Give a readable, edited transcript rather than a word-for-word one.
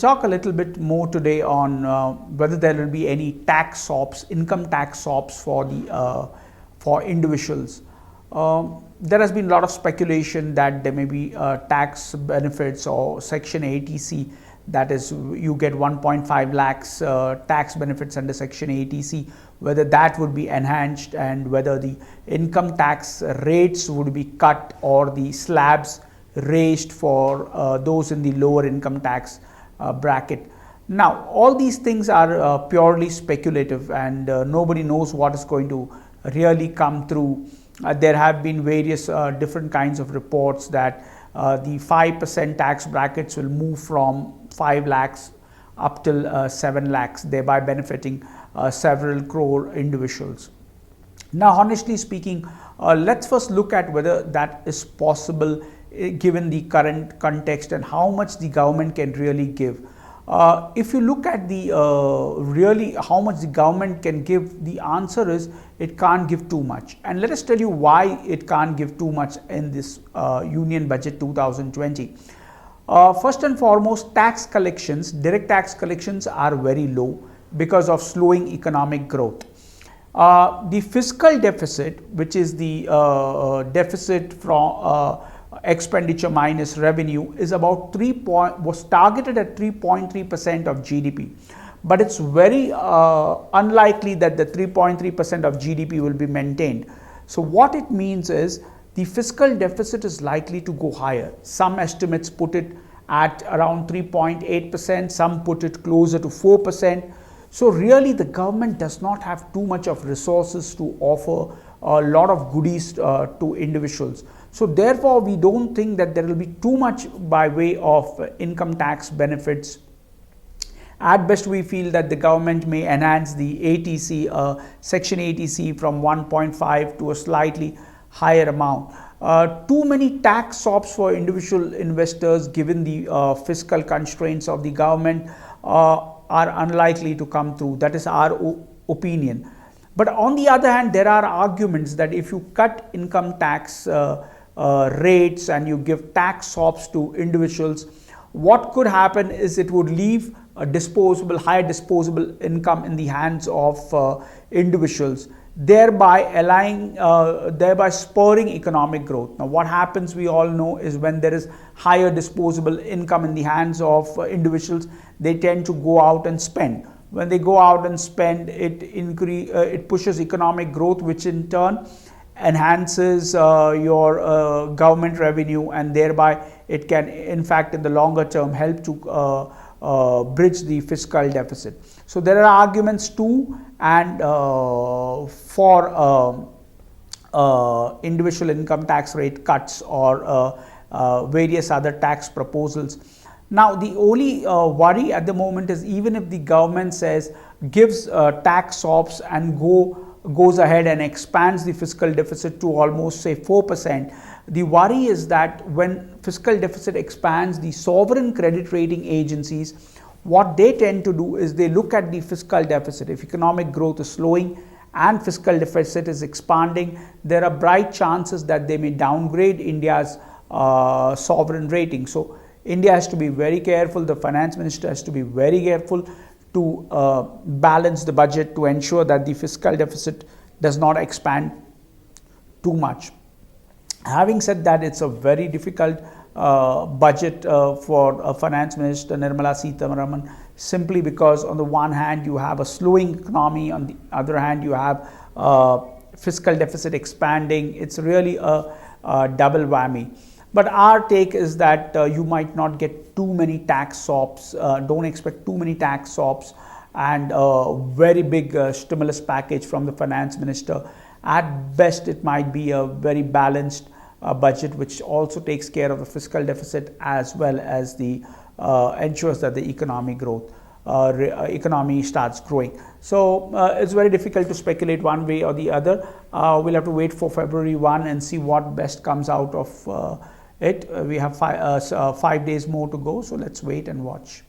talk a little bit more today on whether there will be any tax swaps, income tax swaps for individuals. There has been a lot of speculation that there may be tax benefits or Section 80C, that is, you get 1.5 lakhs tax benefits under Section 80C, whether that would be enhanced and whether the income tax rates would be cut or the slabs raised for those in the lower income tax bracket. Now, all these things are purely speculative, and nobody knows what is going to really come through. There have been various different kinds of reports that the 5% tax brackets will move from 5 lakhs up till 7 lakhs, thereby benefiting several crore individuals. Now, honestly speaking, let's first look at whether that is possible given the current context and how much the government can really give. If you look at the really how much the government can give, the answer is it can't give too much. And let us tell you why it can't give too much in this Union Budget 2020. First and foremost, tax collections, direct tax collections are very low because of slowing economic growth. The fiscal deficit, which is the deficit from expenditure minus revenue, is about was targeted at 3.3% of GDP, but it's very unlikely that the 3.3% of GDP will be maintained. So what it means is the fiscal deficit is likely to go higher. Some estimates put it at around 3.8%, some put it closer to 4%. So really the government does not have too much of resources to offer a lot of goodies to individuals. So therefore, we don't think that there will be too much by way of income tax benefits. At best, we feel that the government may enhance the ATC, Section 80C from 1.5 to a slightly higher amount. Too many tax swaps for individual investors, given the fiscal constraints of the government, are unlikely to come through. That is our opinion. But on the other hand, there are arguments that if you cut income tax rates and you give tax swaps to individuals, what could happen is it would leave a higher disposable income in the hands of individuals, thereby spurring economic growth. Now, what happens, we all know, is when there is higher disposable income in the hands of individuals, they tend to go out and spend. When they go out and spend, it pushes economic growth, which in turn enhances your government revenue, and thereby it can, in fact, in the longer term, help to bridge the fiscal deficit. So there are arguments too, and for individual income tax rate cuts or various other tax proposals. Now, the only worry at the moment is, even if the government gives tax swaps and goes ahead and expands the fiscal deficit to almost, say, 4%, the worry is that when fiscal deficit expands, the sovereign credit rating agencies, what they tend to do is they look at the fiscal deficit. If economic growth is slowing and fiscal deficit is expanding, there are bright chances that they may downgrade India's sovereign rating. So India has to be very careful, the finance minister has to be very careful to balance the budget to ensure that the fiscal deficit does not expand too much. Having said that, it's a very difficult budget for Finance Minister Nirmala Sitharaman, simply because on the one hand you have a slowing economy, on the other hand you have fiscal deficit expanding. It's really a double whammy. But our take is that you might not get too many tax swaps, don't expect too many tax swaps, and a very big stimulus package from the finance minister. At best, it might be a very balanced budget, which also takes care of the fiscal deficit as well as the ensures that the economy starts growing. So it's very difficult to speculate one way or the other. We'll have to wait for February 1 and see what best comes out of it. We have 5 days more to go, so let's wait and watch.